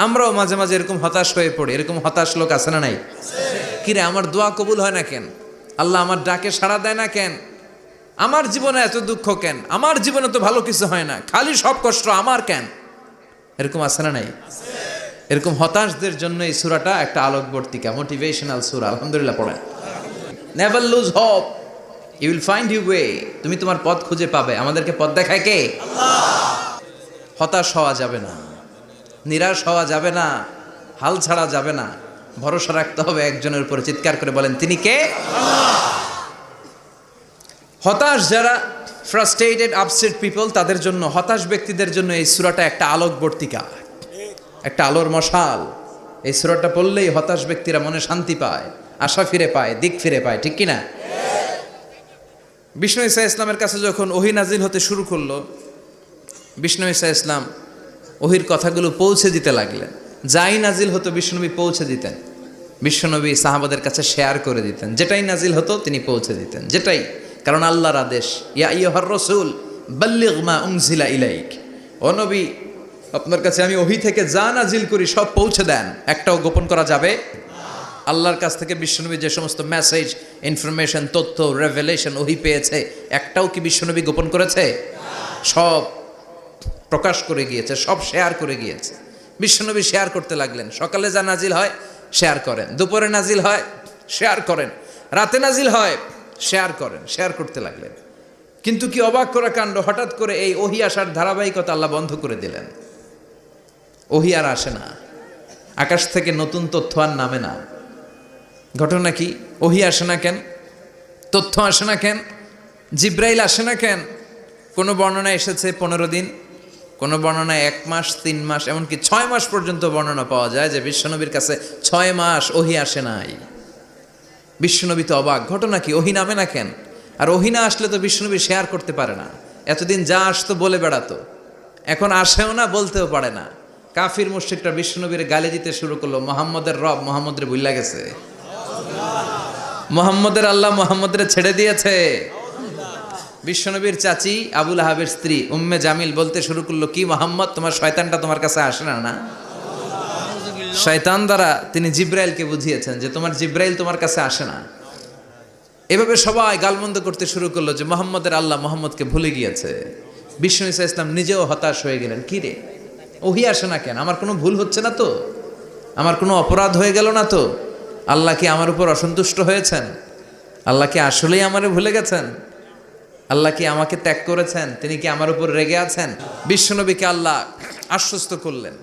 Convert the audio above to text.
আমরাও মাঝে মাঝে এরকম হতাশ হয়ে পড়ি। এরকম হতাশ লোক আছে না নাই? কিরে আমার দোয়া কবুল হয় না কেন? আল্লাহ আমার ডাকে সাড়া দেয় না কেন? আমার জীবনে এত দুঃখ কেন? আমার জীবনে তো ভালো কিছু হয় না, খালি সব কষ্ট আমার কেন? এরকম আছে না নাই? এরকম হতাশদের জন্য এই সূরাটা একটা আলোকবর্তিকা, মোটিভেশনাল সূরা। আলহামদুলিল্লাহ পড়েন। Never lose hope, you will find you way. তুমি তোমার পথ খুঁজে পাবে। আমাদেরকে পথ দেখায় কে? আল্লাহ। হতাশ হওয়া যাবে না, নিরাশ হওয়া যাবে না, হাল ছাড়া যাবে না। ভরসা রাখতে হবে একজনের উপরে। চিৎকার করে বলেন, তিনি কে? আল্লাহ। হতাশ যারা, ফ্রাস্ট্রেটেড আপসেট পিপল, তাদের জন্য, হতাশ ব্যক্তিদের জন্য এই সূরাটা একটা আলোকবর্তিকা, একটা আলোর মশাল। এই সূরাটা পড়লেই হতাশ ব্যক্তিরা মনে শান্তি পায়, আশা ফিরে পায়, দিক ফিরে পায়। ঠিক কিনা? বিষ্ণু ঈসা ইসলামের কাছে যখন ওহী নাজিল হতে শুরু করলো, বিষ্ণু ঈসা ইসলাম ওহির কথাগুলো পৌঁছে দিতে লাগলেন। যাই নাজিল হতো বিষ্ণুনবী পৌঁছে দিতেন। বিশ্বনবী সাহাবাদের কাছে শেয়ার করে দিতেন। যেটাই নাজিল হতো তিনি পৌঁছে দিতেন, যেটাই। কারণ আল্লাহর আদেশ, ইয়া আইয়ুহার রাসূল বাল্লিগ মা উনজিলা ইলাইক। ও নবী, আপনার কাছে আমি ওহী থেকে যা নাজিল করি সব পৌঁছে দেন, একটাও গোপন করা যাবে না। আল্লাহর কাছ থেকে বিশ্বনবী যে সমস্ত মেসেজ, ইনফরমেশন, তথ্য, রেভেলেশন ওহী পেয়েছে, একটাও কি বিশ্বনবী গোপন করেছে? সব প্রকাশ করে গিয়েছে, সব শেয়ার করে গিয়েছে। বিশ্বনবী শেয়ার করতে লাগলেন। সকালে যা নাজিল হয় শেয়ার করেন, দুপুরে নাজিল হয় শেয়ার করেন, রাতে নাজিল হয় শেয়ার করেন, শেয়ার করতে লাগলেন। কিন্তু কি অবাক করা কাণ্ড, হঠাৎ করে এই ওহী আসার ধারাবাহিকতা আল্লাহ বন্ধ করে দিলেন। ওহী আর আসে না, আকাশ থেকে নতুন তথ্য আর নামে না। ঘটনা কি? ওহী আসে না কেন? তথ্য আসে না কেন? জিব্রাইল আসে না কেন? কোনো বর্ণনায় এসেছে 15 দিন, কোনো বর্ণনায় 1 মাস, 3 মাস, এমনকি 6 মাস পর্যন্ত বর্ণনা পাওয়া যায় যে বিশ্বনবীর কাছে 6 মাস ওহী আসে নাই। বিশ্বনবী তো অবাক, ঘটনা কি? ওহী নামে না কেন? আর ওহী না আসলে তো বিশ্বনবী শেয়ার করতে পারে না। এতদিন যা আসতো বলে বেড়াতো, এখন আসেও না, বলতেও পারে না। কাফির মুশরিকরা বিশ্বনবীর গালি দিতে শুরু করলো, মুহাম্মদের রব মুহাম্মদের ভুইলা গেছে, মুহাম্মদের আল্লাহ মুহাম্মদের ছেড়ে দিয়েছে। বিশ্বনবীর চাচি আবু লাহাবের স্ত্রী উম্মে জামিল বলতে শুরু করলো, কি মুহাম্মদ, তোমার শয়তানটা তোমার কাছে আসে না? না, শয়তান দ্বারা তিনি জিব্রাইলকে বুঝিয়েছেন যে তোমার জিব্রাইল তোমার কাছে আসে না। এভাবে সবাই গালমন্দ করতে শুরু করলো যে মুহাম্মদের আল্লাহ মুহাম্মদকে ভুলে গিয়েছে। বিষ্ণু ঈসা ইসলাম নিজেও হতাশ হয়ে গেলেন। কি রে, ওহী আসে না কেন? আমার কোনো ভুল হচ্ছে না তো? আমার কোনো অপরাধ হয়ে গেল না তো? আল্লাহ কি আমার উপর অসন্তুষ্ট হয়েছেন? আল্লাহ কি আসলেই আমারে ভুলে গেছেন? আল্লাহ কি আমাকে ত্যাগ করেছেন? তিনি কি আমার উপর রেগে আছেন? বিশ্বনবীকে আল্লাহ আশ্বস্ত করলেন।